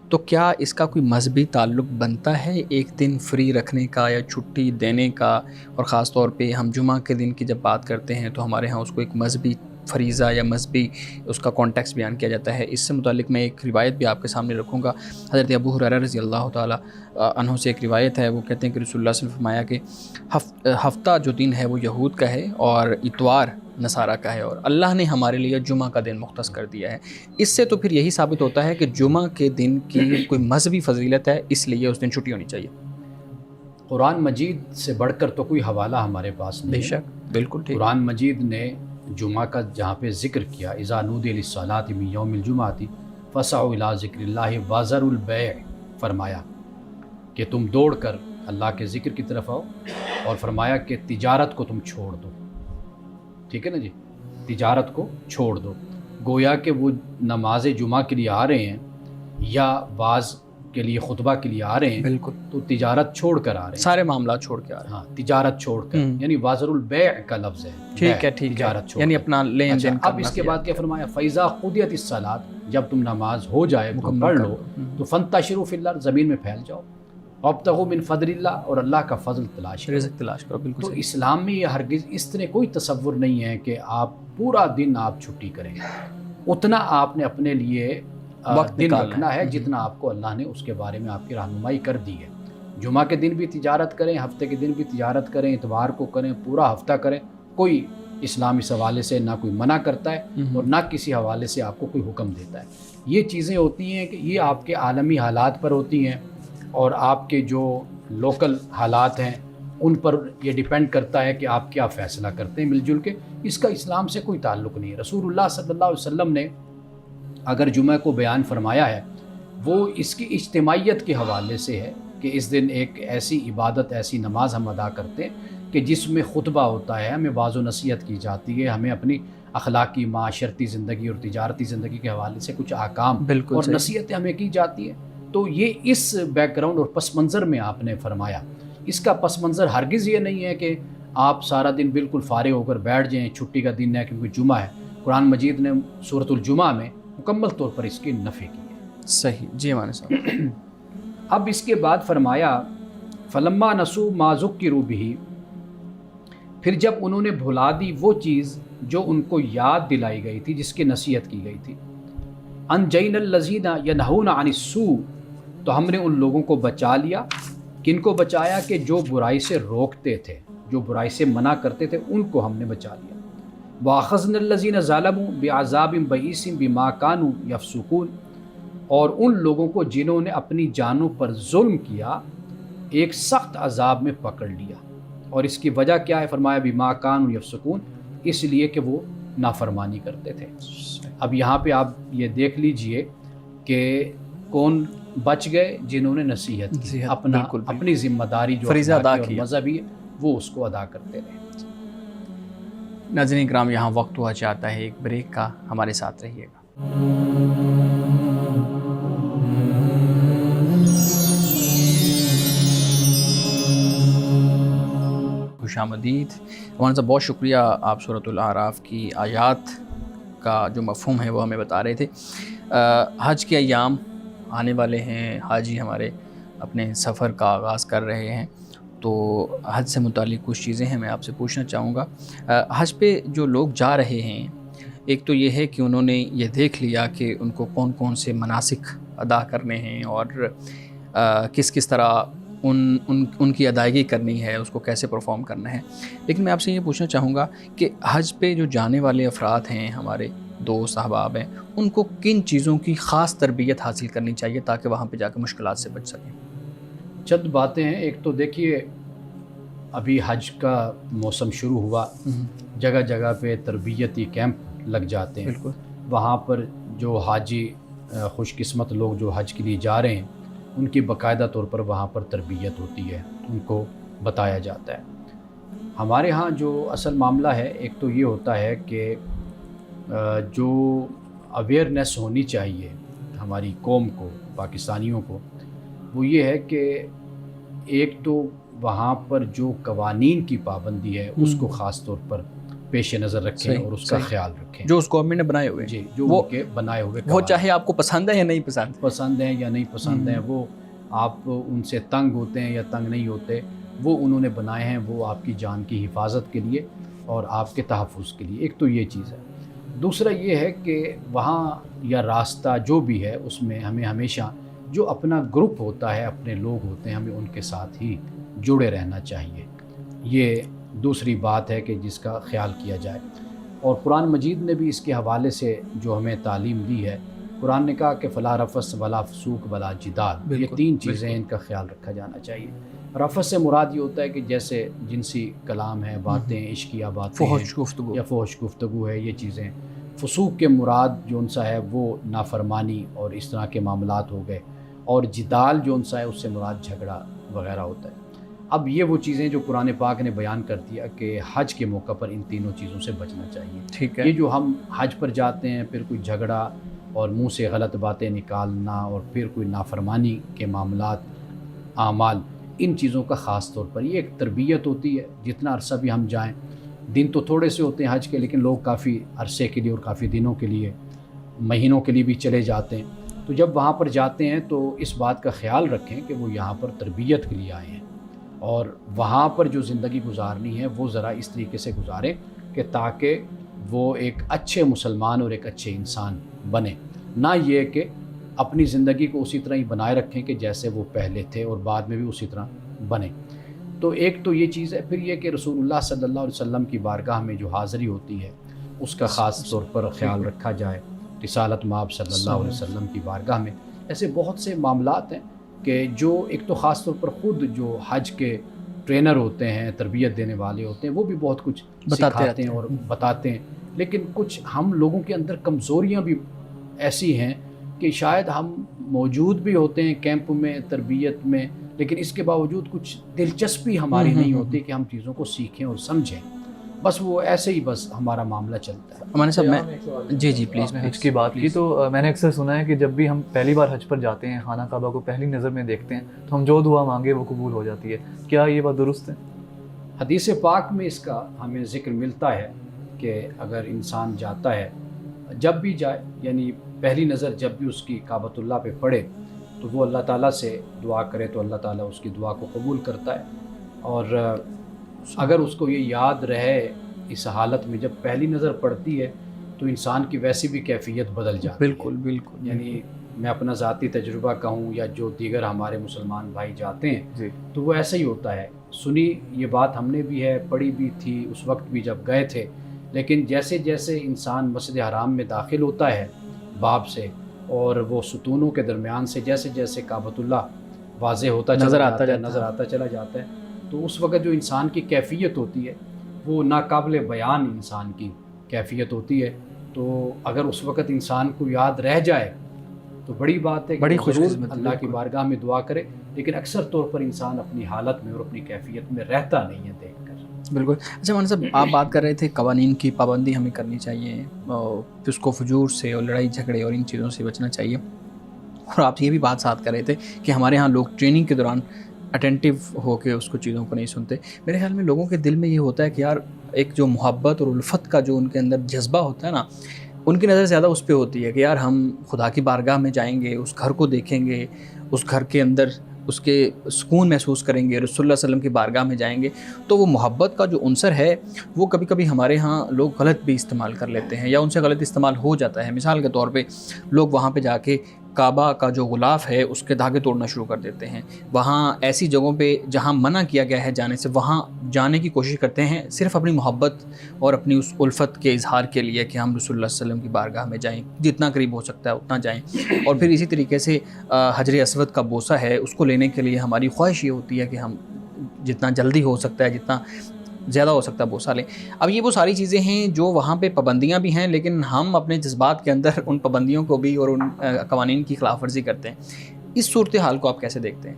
تو کیا اس کا کوئی مذہبی تعلق بنتا ہے ایک دن فری رکھنے کا یا چھٹی دینے کا؟ اور خاص طور پہ ہم جمعہ کے دن کی جب بات کرتے ہیں تو ہمارے ہاں اس کو ایک مذہبی فریضہ یا مذہبی اس کا کانٹیکس بیان کیا جاتا ہے. اس سے متعلق میں ایک روایت بھی آپ کے سامنے رکھوں گا. حضرت ابو ہریرہ رضی اللہ تعالیٰ عنہ سے ایک روایت ہے، وہ کہتے ہیں کہ رسول اللہ صلی اللہ علیہ وسلم فرمایا کہ ہفتہ جو دن ہے وہ یہود کا ہے اور اتوار نصارہ کا ہے، اور اللہ نے ہمارے لیے جمعہ کا دن مختص کر دیا ہے. اس سے تو پھر یہی ثابت ہوتا ہے کہ جمعہ کے دن کی کوئی مذہبی فضیلت ہے، اس لیے اس دن چھٹی ہونی چاہیے. قرآن مجید سے بڑھ کر تو کوئی حوالہ ہمارے پاس نہیں. بے شک، بالکل ٹھیک. قرآن مجید نے جمعہ کا جہاں پہ ذکر کیا، اذا نودی للصلاۃ من یوم الجمعۃ فاسعوا الی ذکر اللہ وذروا البیع، فرمایا کہ تم دوڑ کر اللہ کے ذکر کی طرف آؤ، اور فرمایا کہ تجارت کو تم چھوڑ دو. ٹھیک ہے نا جی، تجارت کو چھوڑ دو. گویا کہ وہ نماز جمعہ کے لیے آ رہے ہیں یا بعض کے لیے خطبہ کے لیے آ رہے ہیں، بالکل، تو تجارت چھوڑ کر آ رہے ہیں، سارے معاملات چھوڑ کے آ رہے ہیں. ہاں، تجارت چھوڑ کر، یعنی وازر البیع کا لفظ ہے. ٹھیک ہے، ٹھیک ہے، تجارت چھوڑ یعنی کر. اپنا لین اچھا، دین اب اس کے بعد کیا فرمایا؟ فَإِذَا قُضِيَتِ الصَّلَاةُ، جب تم نماز ہو جائے تو پڑھ لو، تو فَانتَشِرُوا فِي الْأَرْضِ، زمین میں پھیل جاؤ، وَابْتَغُوا مِن فَضْلِ اللَّهِ، اور اللہ کا فضل تلاش کرو، رزق تلاش کرو. بالکل تو صحیح. اسلام میں یہ ہرگز اس طرح کوئی تصور نہیں ہے کہ آپ پورا دن آپ چھٹی کریں. اتنا آپ نے اپنے لیے وقت دن رکھنا ہے جتنا آپ کو اللہ نے اس کے بارے میں آپ کی رہنمائی کر دی ہے. جمعہ کے دن بھی تجارت کریں، ہفتے کے دن بھی تجارت کریں، اتوار کو کریں، پورا ہفتہ کریں. کوئی اسلام اس حوالے سے نہ کوئی منع کرتا ہے اور نہ کسی حوالے سے آپ کو کوئی حکم دیتا ہے. یہ چیزیں ہوتی ہیں کہ یہ آپ کے عالمی حالات پر ہوتی ہیں اور آپ کے جو لوکل حالات ہیں ان پر یہ ڈیپینڈ کرتا ہے کہ آپ کیا فیصلہ کرتے ہیں مل جل کے. اس کا اسلام سے کوئی تعلق نہیں ہے. رسول اللہ صلی اللہ علیہ وسلم نے اگر جمعہ کو بیان فرمایا ہے وہ اس کی اجتماعیت کے حوالے سے ہے کہ اس دن ایک ایسی عبادت، ایسی نماز ہم ادا کرتے ہیں کہ جس میں خطبہ ہوتا ہے، ہمیں واعظ و نصیحت کی جاتی ہے، ہمیں اپنی اخلاقی، معاشرتی زندگی اور تجارتی زندگی کے حوالے سے کچھ احکام اور نصیحتیں ہمیں کی جاتی ہیں. تو یہ اس بیک گراؤنڈ اور پس منظر میں آپ نے فرمایا. اس کا پس منظر ہرگز یہ نہیں ہے کہ آپ سارا دن بالکل فارغ ہو کر بیٹھ جائیں، چھٹی کا دن ہے کیونکہ جمعہ ہے. قرآن مجید نے سورۃ الجمعہ میں مکمل طور پر اس کی نفی کی ہے. صحیح جی مانے صاحب. اب اس کے بعد فرمایا فلما نسوا ما ذکروا بہ، پھر جب انہوں نے بھلا دی وہ چیز جو ان کو یاد دلائی گئی تھی، جس کی نصیحت کی گئی تھی، انجینا الذین ینہون عن السوء، تو ہم نے ان لوگوں کو بچا لیا. کن کو بچایا؟ کہ جو برائی سے روکتے تھے، جو برائی سے منع کرتے تھے، ان کو ہم نے بچا لیا. وَأَخَذْنَا الَّذِينَ ظَلَمُوا بِعَذَابٍ بَئِيسٍ بِمَا كَانُوا يَفْسُقُونَ، اور ان لوگوں کو جنہوں نے اپنی جانوں پر ظلم کیا ایک سخت عذاب میں پکڑ لیا. اور اس کی وجہ کیا ہے؟ فرمایا بِمَا كَانُوا يَفْسُقُونَ، اس لیے کہ وہ نافرمانی کرتے تھے. اب یہاں پہ آپ یہ دیکھ لیجئے کہ کون بچ گئے؟ جنہوں نے نصیحت کی، اپنی ذمہ داری جو فریضہ ادا اخلاقی اور کیا، مذہبی ہے وہ اس کو ادا کرتے رہے. ناظرین کرام یہاں وقت ہوا چاہتا ہے ایک بریک کا، ہمارے ساتھ رہیے گا. خوش آمدید. ہمارے صاحب بہت شکریہ، آپ سورۃ الاعراف کی آیات کا جو مفہوم ہے وہ ہمیں بتا رہے تھے. حج کے ایام آنے والے ہیں، حاجی ہمارے اپنے سفر کا آغاز کر رہے ہیں، تو حج سے متعلق کچھ چیزیں ہیں میں آپ سے پوچھنا چاہوں گا. حج پہ جو لوگ جا رہے ہیں، ایک تو یہ ہے کہ انہوں نے یہ دیکھ لیا کہ ان کو کون کون سے مناسک ادا کرنے ہیں اور کس کس طرح ان کی ادائیگی کرنی ہے، اس کو کیسے پرفارم کرنا ہے. لیکن میں آپ سے یہ پوچھنا چاہوں گا کہ حج پہ جو جانے والے افراد ہیں، ہمارے دوست احباب ہیں، ان کو کن چیزوں کی خاص تربیت حاصل کرنی چاہیے تاکہ وہاں پہ جا کے مشکلات سے بچ سکیں؟ چند باتیں ہیں. ایک تو دیکھیے ابھی حج کا موسم شروع ہوا، جگہ جگہ پہ تربیتی کیمپ لگ جاتے ہیں. بالکل. وہاں پر جو حاجی خوش قسمت لوگ جو حج کے لیے جا رہے ہیں، ان کی باقاعدہ طور پر وہاں پر تربیت ہوتی ہے، ان کو بتایا جاتا ہے. ہمارے ہاں جو اصل معاملہ ہے، ایک تو یہ ہوتا ہے کہ جو اویئرنیس ہونی چاہیے ہماری قوم کو، پاکستانیوں کو، وہ یہ ہے کہ ایک تو وہاں پر جو قوانین کی پابندی ہے اس کو خاص طور پر پیش نظر رکھیں اور اس کا خیال رکھیں، جو اس گورنمنٹ نے بنائے ہوئے جی، جو ان کے بنائے ہوئے وہ چاہے آپ کو پسند ہے یا نہیں پسند ہیں یا نہیں پسند ہیں، وہ آپ ان سے تنگ ہوتے ہیں یا تنگ نہیں ہوتے، وہ انہوں نے بنائے ہیں، وہ آپ کی جان کی حفاظت کے لیے اور آپ کے تحفظ کے لیے. ایک تو یہ چیز ہے. دوسرا یہ ہے کہ وہاں یا راستہ جو بھی ہے اس میں ہمیں ہمیشہ جو اپنا گروپ ہوتا ہے، اپنے لوگ ہوتے ہیں، ہمیں ان کے ساتھ ہی جڑے رہنا چاہیے. یہ دوسری بات ہے کہ جس کا خیال کیا جائے. اور قرآن مجید نے بھی اس کے حوالے سے جو ہمیں تعلیم دی ہے، قرآن نے کہا کہ فلا رفث ولا فسوق ولا جدال، یہ تین چیزیں ان کا خیال رکھا جانا چاہیے. رفث سے مراد یہ ہوتا ہے کہ جیسے جنسی کلام ہے، باتیں، عشقیہ باتیں ہیں یا فحش گفتگو ہے، یہ چیزیں. فسوق کے مراد جو ان سا ہے وہ نافرمانی اور اس طرح کے معاملات ہو گئے، اور جدال جو ان سا ہے اس سے مراد جھگڑا وغیرہ ہوتا ہے. اب یہ وہ چیزیں جو قرآن پاک نے بیان کر دیا کہ حج کے موقع پر ان تینوں چیزوں سے بچنا چاہیے. ٹھیک ہے. یہ جو ہم حج پر جاتے ہیں، پھر کوئی جھگڑا اور منہ سے غلط باتیں نکالنا اور پھر کوئی نافرمانی کے معاملات، اعمال، ان چیزوں کا خاص طور پر یہ ایک تربیت ہوتی ہے. جتنا عرصہ بھی ہم جائیں، دن تو تھوڑے سے ہوتے ہیں حج کے، لیکن لوگ کافی عرصے کے لیے اور کافی دنوں کے لیے، مہینوں کے لیے بھی چلے جاتے ہیں. تو جب وہاں پر جاتے ہیں تو اس بات کا خیال رکھیں کہ وہ یہاں پر تربیت کے لیے آئے ہیں، اور وہاں پر جو زندگی گزارنی ہے وہ ذرا اس طریقے سے گزاریں کہ تاکہ وہ ایک اچھے مسلمان اور ایک اچھے انسان بنے، نہ یہ کہ اپنی زندگی کو اسی طرح ہی بنائے رکھیں کہ جیسے وہ پہلے تھے اور بعد میں بھی اسی طرح بنیں. تو ایک تو یہ چیز ہے. پھر یہ کہ رسول اللہ صلی اللہ علیہ وسلم کی بارگاہ میں جو حاضری ہوتی ہے اس کا خاص طور پر خیال رکھا جائے. رسالت مآب صلی اللہ علیہ وسلم کی بارگاہ میں ایسے بہت سے معاملات ہیں کہ جو ایک تو خاص طور پر خود جو حج کے ٹرینر ہوتے ہیں، تربیت دینے والے ہوتے ہیں، وہ بھی بہت کچھ سکھاتے ہیں اور بتاتے ہیں. لیکن کچھ ہم لوگوں کے اندر کمزوریاں بھی ایسی ہیں کہ شاید ہم موجود بھی ہوتے ہیں کیمپ میں، تربیت میں، لیکن اس کے باوجود کچھ دلچسپی ہماری نہیں ہوتی کہ ہم چیزوں کو سیکھیں اور سمجھیں. بس وہ ایسے ہی بس ہمارا معاملہ چلتا ہے. ہمارے صاحب میں جی پلیز، میں حج کی بات کی تو میں نے اکثر سنا ہے کہ جب بھی ہم پہلی بار حج پر جاتے ہیں، خانہ کعبہ کو پہلی نظر میں دیکھتے ہیں تو ہم جو دعا مانگے وہ قبول ہو جاتی ہے. کیا یہ بات درست ہے؟ حدیث پاک میں اس کا ہمیں ذکر ملتا ہے کہ اگر انسان جاتا ہے، جب بھی جائے، یعنی پہلی نظر جب بھی اس کی کعبۃ اللہ پہ پڑے تو وہ اللہ تعالیٰ سے دعا کرے تو اللہ تعالیٰ اس کی دعا کو قبول کرتا ہے. اور اگر اس کو یہ یاد رہے اس حالت میں جب پہلی نظر پڑتی ہے تو انسان کی ویسی بھی کیفیت بدل جاتی ہے. بالکل بالکل. یعنی میں اپنا ذاتی تجربہ کہوں یا جو دیگر ہمارے مسلمان بھائی جاتے ہیں جی تو وہ ایسا ہی ہوتا ہے. سنی یہ بات ہم نے بھی ہے, پڑھی بھی تھی اس وقت بھی جب گئے تھے, لیکن جیسے جیسے انسان مسجد حرام میں داخل ہوتا ہے باب سے اور وہ ستونوں کے درمیان سے جیسے جیسے کعبۃ اللہ واضح ہوتا نظر نظر آتا چلا جاتا ہے, تو اس وقت جو انسان کی کیفیت ہوتی ہے وہ ناقابل بیان انسان کی کیفیت ہوتی ہے. تو اگر اس وقت انسان کو یاد رہ جائے تو بڑی بات ہے کہ بڑی وہ خوش ضرور قسمت. اللہ کی بارگاہ میں دعا کرے, لیکن اکثر طور پر انسان اپنی حالت میں اور اپنی کیفیت میں رہتا نہیں ہے دیکھ کر. بالکل. اچھا مولانا صاحب, آپ بات کر رہے تھے قوانین کی پابندی ہمیں کرنی چاہیے, فسق و فجور سے اور لڑائی جھگڑے اور ان چیزوں سے بچنا چاہیے, اور آپ یہ بھی بات ساتھ کر رہے تھے کہ ہمارے ہاں لوگ ٹریننگ کے دوران اٹینٹیو ہو کے اس کو چیزوں کو نہیں سنتے. میرے خیال میں لوگوں کے دل میں یہ ہوتا ہے کہ یار ایک جو محبت اور الفت کا جو ان کے اندر جذبہ ہوتا ہے نا, ان کی نظر زیادہ اس پہ ہوتی ہے کہ یار ہم خدا کی بارگاہ میں جائیں گے, اس گھر کو دیکھیں گے, اس گھر کے اندر اس کے سکون محسوس کریں گے, رسول اللہ علیہ وسلم کی بارگاہ میں جائیں گے. تو وہ محبت کا جو عنصر ہے وہ کبھی کبھی ہمارے ہاں لوگ غلط بھی استعمال کر لیتے ہیں یا ان سے غلط استعمال ہو جاتا ہے. مثال کے طور پہ لوگ وہاں پہ جا کے کعبہ کا جو غلاف ہے اس کے دھاگے توڑنا شروع کر دیتے ہیں. وہاں ایسی جگہوں پہ جہاں منع کیا گیا ہے جانے سے وہاں جانے کی کوشش کرتے ہیں صرف اپنی محبت اور اپنی اس الفت کے اظہار کے لیے کہ ہم رسول اللہ صلی اللہ علیہ وسلم کی بارگاہ میں جائیں, جتنا قریب ہو سکتا ہے اتنا جائیں. اور پھر اسی طریقے سے حجر اسود کا بوسہ ہے, اس کو لینے کے لیے ہماری خواہش یہ ہوتی ہے کہ ہم جتنا جلدی ہو سکتا ہے, جتنا زیادہ ہو سکتا ہے بوسہ لیں. اب یہ وہ ساری چیزیں ہیں جو وہاں پہ پابندیاں بھی ہیں, لیکن ہم اپنے جذبات کے اندر ان پابندیوں کو بھی اور ان قوانین کی خلاف ورزی کرتے ہیں. اس صورتحال کو آپ کیسے دیکھتے ہیں؟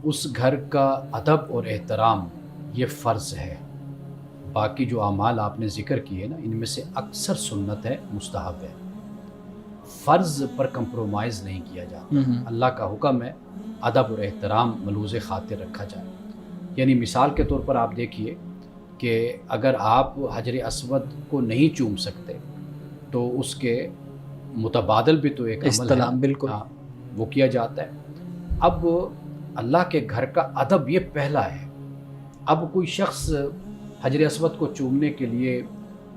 اس گھر کا ادب اور احترام یہ فرض ہے. باقی جو اعمال آپ نے ذکر کیے نا, ان میں سے اکثر سنت ہے, مستحب ہے. فرض پر کمپرومائز نہیں کیا جاتا. اللہ کا حکم ہے ادب اور احترام ملحوظ خاطر رکھا جائے. یعنی مثال کے طور پر آپ دیکھیے کہ اگر آپ حجر اسود کو نہیں چوم سکتے تو اس کے متبادل بھی تو ایک عمل ہے, بالکل وہ کیا جاتا ہے. اب اللہ کے گھر کا ادب یہ پہلا ہے. اب کوئی شخص حجر اسود کو چومنے کے لیے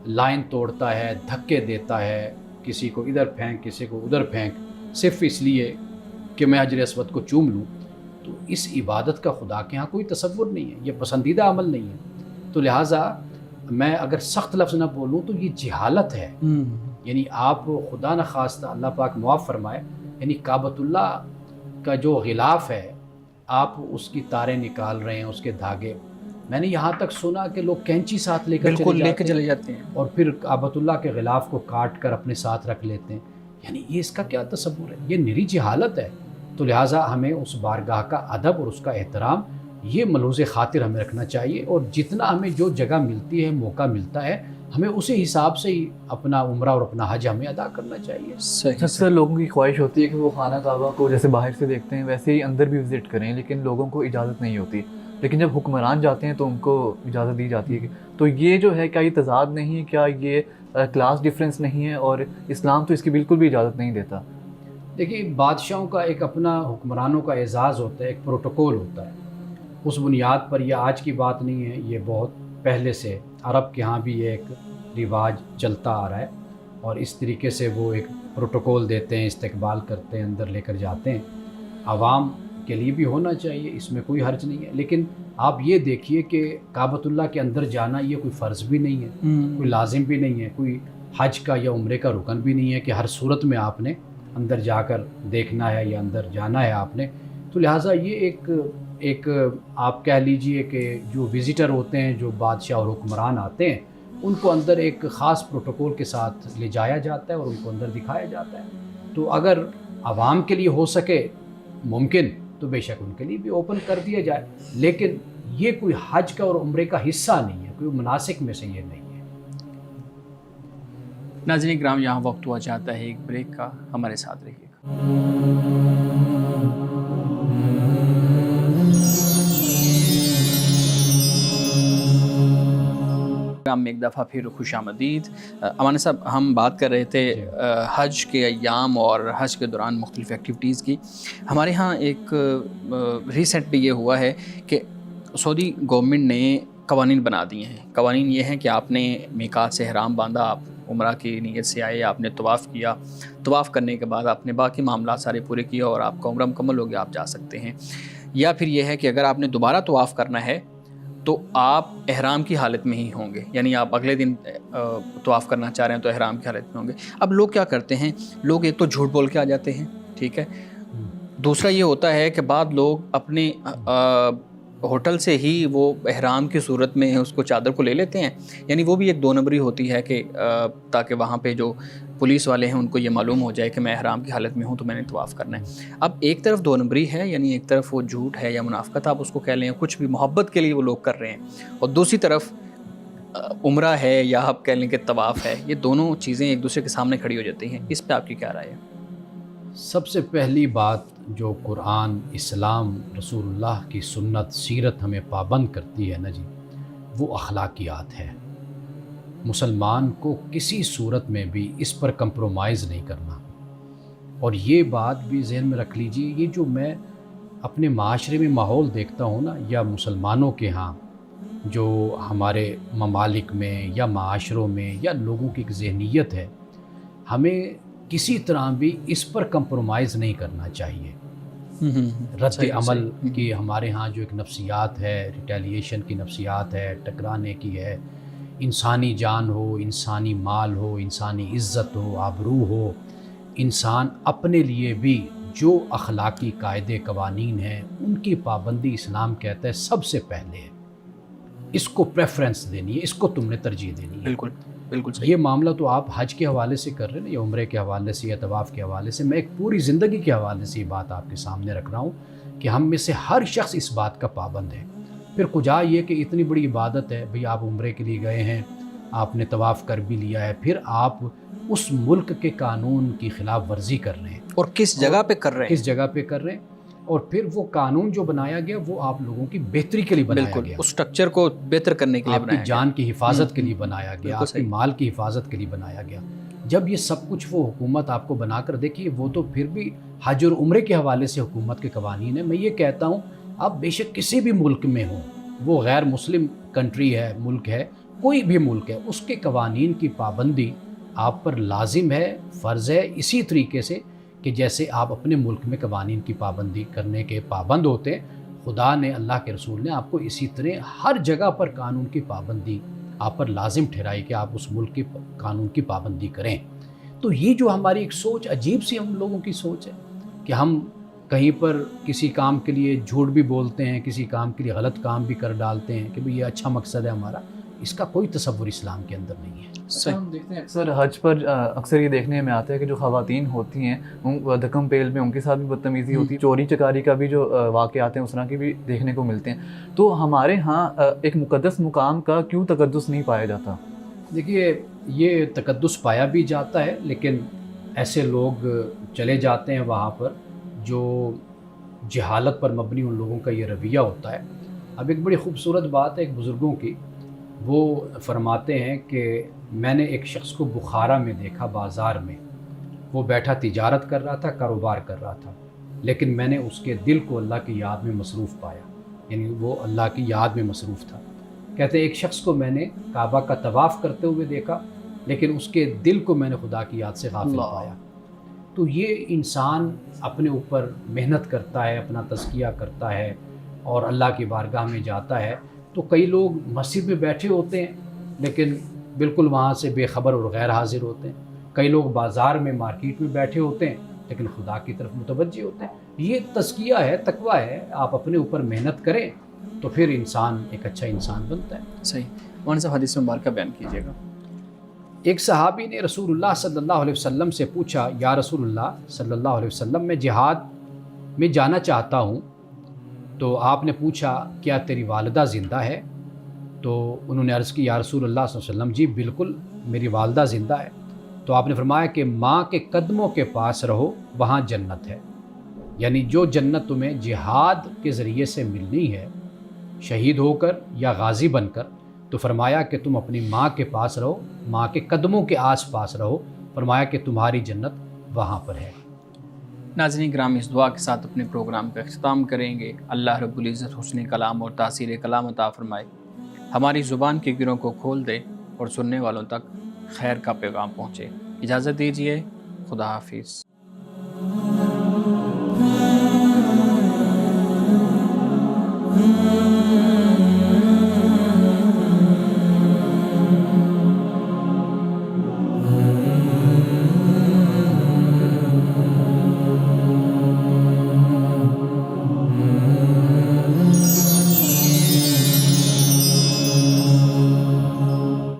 لائن توڑتا ہے, دھکے دیتا ہے, کسی کو ادھر پھینک کسی کو ادھر پھینک, صرف اس لیے کہ میں حجر اسود کو چوم لوں, تو اس عبادت کا خدا کے ہاں کوئی تصور نہیں ہے, یہ پسندیدہ عمل نہیں ہے. تو لہٰذا میں اگر سخت لفظ نہ بولوں تو یہ جہالت ہے. یعنی آپ خدا نخواستہ اللہ پاک معاف فرمائے, یعنی کعبۃ اللہ کا جو غلاف ہے آپ اس کی تاریں نکال رہے ہیں, اس کے دھاگے. میں نے یہاں تک سنا کہ لوگ کینچی ساتھ لے کر چلے جاتے ہیں اور پھر کعبۃ اللہ کے غلاف کو کاٹ کر اپنے ساتھ رکھ لیتے ہیں. یعنی یہ اس کا کیا تصور ہے؟ یہ نری جہالت ہے. تو لہٰذا ہمیں اس بارگاہ کا ادب اور اس کا احترام یہ ملحوظ خاطر ہمیں رکھنا چاہیے, اور جتنا ہمیں جو جگہ ملتی ہے, موقع ملتا ہے, ہمیں اسی حساب سے ہی اپنا عمرہ اور اپنا حج ہمیں ادا کرنا چاہیے. اکثر لوگوں کی خواہش ہوتی ہے کہ وہ خانہ کعبہ کو جیسے باہر سے دیکھتے ہیں ویسے ہی اندر بھی وزٹ کریں, لیکن لوگوں کو اجازت نہیں ہوتی. لیکن جب حکمران جاتے ہیں تو ان کو اجازت دی جاتی ہے. تو یہ جو ہے کیا یہ تضاد نہیں ہے, کیا یہ کلاس ڈفرینس نہیں ہے, اور اسلام تو اس کی بالکل بھی اجازت نہیں دیتا؟ دیکھیے, بادشاہوں کا ایک اپنا, حکمرانوں کا اعزاز ہوتا ہے, ایک پروٹوکول ہوتا ہے. اس بنیاد پر یہ آج کی بات نہیں ہے, یہ بہت پہلے سے عرب کے ہاں بھی یہ ایک رواج چلتا آ رہا ہے, اور اس طریقے سے وہ ایک پروٹوکول دیتے ہیں, استقبال کرتے ہیں, اندر لے کر جاتے ہیں. عوام کے لیے بھی ہونا چاہیے, اس میں کوئی حرج نہیں ہے. لیکن آپ یہ دیکھیے کہ کعبۃ اللہ کے اندر جانا یہ کوئی فرض بھی نہیں ہے, کوئی لازم بھی نہیں ہے, کوئی حج کا یا عمرے کا رکن بھی نہیں ہے کہ ہر صورت میں آپ نے اندر جا کر دیکھنا ہے یا اندر جانا ہے آپ نے. تو لہٰذا یہ ایک آپ کہہ لیجئے کہ جو وزٹر ہوتے ہیں, جو بادشاہ اور حکمران آتے ہیں, ان کو اندر ایک خاص پروٹوکول کے ساتھ لے جایا جاتا ہے اور ان کو اندر دکھایا جاتا ہے. تو اگر عوام کے لیے ہو سکے ممکن تو بے شک ان کے لیے بھی اوپن کر دیا جائے, لیکن یہ کوئی حج کا اور عمرے کا حصہ نہیں ہے, کوئی مناسک میں سے یہ نہیں ہے. ناظرین کرام, یہاں وقت ہوا چاہتا ہے ایک بریک کا, ہمارے ساتھ رہیے گا. میں ایک دفعہ پھر خوش آمدید. امان صاحب, ہم بات کر رہے تھے حج کے ایام اور حج کے دوران مختلف ایکٹیویٹیز کی. ہمارے ہاں ایک ریسنٹلی یہ ہوا ہے کہ سعودی گورنمنٹ نے قوانین بنا دیے ہیں. قوانین یہ ہیں کہ آپ نے میقات سے احرام باندھا, آپ عمرہ کی نیت سے آئے, آپ نے طواف کیا, طواف کرنے کے بعد آپ نے باقی معاملات سارے پورے کیے اور آپ کا عمرہ مکمل ہو گیا, آپ جا سکتے ہیں. یا پھر یہ ہے کہ اگر آپ نے دوبارہ طواف کرنا ہے تو آپ احرام کی حالت میں ہی ہوں گے, یعنی آپ اگلے دن طواف کرنا چاہ رہے ہیں تو احرام کی حالت میں ہوں گے. اب لوگ کیا کرتے ہیں, لوگ ایک تو جھوٹ بول کے آ جاتے ہیں, ٹھیک ہے. دوسرا یہ ہوتا ہے کہ بعض لوگ اپنے ہوٹل سے ہی وہ احرام کی صورت میں اس کو چادر کو لے لیتے ہیں, یعنی وہ بھی ایک دو نمبری ہوتی ہے کہ تاکہ وہاں پہ جو پولیس والے ہیں ان کو یہ معلوم ہو جائے کہ میں احرام کی حالت میں ہوں تو میں نے طواف کرنا ہے. اب ایک طرف دو نمبری ہے, یعنی ایک طرف وہ جھوٹ ہے یا منافقت آپ اس کو کہہ لیں, کچھ بھی محبت کے لیے وہ لوگ کر رہے ہیں, اور دوسری طرف عمرہ ہے یا آپ کہہ لیں کہ طواف ہے. یہ دونوں چیزیں ایک دوسرے کے سامنے کھڑی ہو جاتی ہیں. اس پہ آپ کی کیا رائے ہے؟ سب سے پہلی بات جو قرآن, اسلام, رسول اللہ کی سنت, سیرت ہمیں پابند کرتی ہے نا جی, وہ اخلاقیات ہے. مسلمان کو کسی صورت میں بھی اس پر کمپرومائز نہیں کرنا. اور یہ بات بھی ذہن میں رکھ لیجئے, یہ جو میں اپنے معاشرے میں ماحول دیکھتا ہوں نا, یا مسلمانوں کے ہاں جو ہمارے ممالک میں یا معاشروں میں یا لوگوں کی ایک ذہنیت ہے, ہمیں کسی طرح بھی اس پر کمپرومائز نہیں کرنا چاہیے. رد عمل کی ہمارے ہاں جو ایک نفسیات ہے, ریٹیلیشن کی نفسیات ہے, ٹکرانے کی ہے, انسانی جان ہو, انسانی مال ہو, انسانی عزت ہو, آبرو ہو, انسان اپنے لیے بھی جو اخلاقی قاعدے قوانین ہیں ان کی پابندی اسلام کہتا ہے سب سے پہلے ہے. اس کو پریفرنس دینی ہے, اس کو تم نے ترجیح دینی ہے. بالکل بالکل صحیح. یہ معاملہ تو آپ حج کے حوالے سے کر رہے ہیں یا عمرے کے حوالے سے یا طواف کے حوالے سے, میں ایک پوری زندگی کے حوالے سے یہ بات آپ کے سامنے رکھ رہا ہوں کہ ہم میں سے ہر شخص اس بات کا پابند ہے. پھر کجا یہ کہ اتنی بڑی عبادت ہے بھئی, آپ عمرے کے لیے گئے ہیں, آپ نے طواف کر بھی لیا ہے, پھر آپ اس ملک کے قانون کی خلاف ورزی کر رہے ہیں, اور کس جگہ پہ کر رہے ہیں, کس جگہ پہ کر رہے ہیں, اور پھر وہ قانون جو بنایا گیا وہ آپ لوگوں کی بہتری کے لیے بنایا گیا, اس سٹرکچر کو بہتر کرنے کے لیے آپ کی جان کی حفاظت کے لیے بنایا گیا, آپ کے مال کی حفاظت کے لیے بنایا گیا. جب یہ سب کچھ وہ حکومت آپ کو بنا کر دیکھیے, وہ تو پھر بھی حج اور عمرے کے حوالے سے حکومت کے قوانین ہیں. میں یہ کہتا ہوں آپ بے شک کسی بھی ملک میں ہوں, وہ غیر مسلم کنٹری ہے, ملک ہے, کوئی بھی ملک ہے, اس کے قوانین کی پابندی آپ پر لازم ہے, فرض ہے, اسی طریقے سے کہ جیسے آپ اپنے ملک میں قوانین کی پابندی کرنے کے پابند ہوتے ہیں, خدا نے, اللہ کے رسول نے آپ کو اسی طرح ہر جگہ پر قانون کی پابندی آپ پر لازم ٹھہرائی کہ آپ اس ملک کے قانون کی پابندی کریں. تو یہ جو ہماری ایک سوچ, عجیب سی ہم لوگوں کی سوچ ہے کہ ہم کہیں پر کسی کام کے لیے جھوٹ بھی بولتے ہیں, کسی کام کے لیے غلط کام بھی کر ڈالتے ہیں کہ بھئی یہ اچھا مقصد ہے ہمارا. اس کا کوئی تصور اسلام کے اندر نہیں ہے. ہم دیکھتے ہیں اکثر حج پر اکثر یہ دیکھنے میں آتا ہے کہ جو خواتین ہوتی ہیں دھکم پیل میں ان کے ساتھ بھی بدتمیزی ہوتی ہے, چوری چکاری کا بھی جو واقعات ہیں اس طرح کے بھی دیکھنے کو ملتے ہیں. تو ہمارے ہاں ایک مقدس مقام کا کیوں تقدس نہیں پایا جاتا؟ دیکھیے یہ تقدس پایا بھی جاتا ہے, لیکن ایسے لوگ چلے جاتے ہیں وہاں پر جو جہالت پر مبنی ان لوگوں کا یہ رویہ ہوتا ہے. اب ایک بڑی خوبصورت بات ہے ایک بزرگوں کی, وہ فرماتے ہیں کہ میں نے ایک شخص کو بخارا میں دیکھا, بازار میں وہ بیٹھا تجارت کر رہا تھا, کاروبار کر رہا تھا, لیکن میں نے اس کے دل کو اللہ کی یاد میں مصروف پایا, یعنی وہ اللہ کی یاد میں مصروف تھا. کہتے ہیں ایک شخص کو میں نے کعبہ کا طواف کرتے ہوئے دیکھا, لیکن اس کے دل کو میں نے خدا کی یاد سے غافل پایا. تو یہ انسان اپنے اوپر محنت کرتا ہے, اپنا تزکیہ کرتا ہے اور اللہ کی بارگاہ میں جاتا ہے. تو کئی لوگ مسجد میں بیٹھے ہوتے ہیں لیکن بالکل وہاں سے بے خبر اور غیر حاضر ہوتے ہیں. کئی لوگ بازار میں, مارکیٹ میں بیٹھے ہوتے ہیں لیکن خدا کی طرف متوجہ ہوتے ہیں. یہ تزکیہ ہے, تقویٰ ہے. آپ اپنے اوپر محنت کریں تو پھر انسان ایک اچھا انسان بنتا ہے. صحیح. مولانا صاحب حدیث مبارکہ بیان کیجیے گا. ایک صحابی نے رسول اللہ صلی اللہ علیہ وسلم سے پوچھا, یا رسول اللہ صلی اللہ علیہ وسلم, میں جہاد میں جانا چاہتا ہوں. تو آپ نے پوچھا کیا تیری والدہ زندہ ہے؟ تو انہوں نے عرض کی یا رسول اللہ صلی اللہ علیہ وسلم جی بالکل میری والدہ زندہ ہے. تو آپ نے فرمایا کہ ماں کے قدموں کے پاس رہو, وہاں جنت ہے. یعنی جو جنت تمہیں جہاد کے ذریعے سے ملنی ہے, شہید ہو کر یا غازی بن کر, تو فرمایا کہ تم اپنی ماں کے پاس رہو, ماں کے قدموں کے آس پاس رہو. فرمایا کہ تمہاری جنت وہاں پر ہے. ناظرین کرام، اس دعا کے ساتھ اپنے پروگرام کا اختتام کریں گے۔ اللہ رب العزت حسن کلام اور تاثیر کلام عطا فرمائے، ہماری زبان کے گروں کو کھول دے اور سننے والوں تک خیر کا پیغام پہنچے۔ اجازت دیجیے، خدا حافظ۔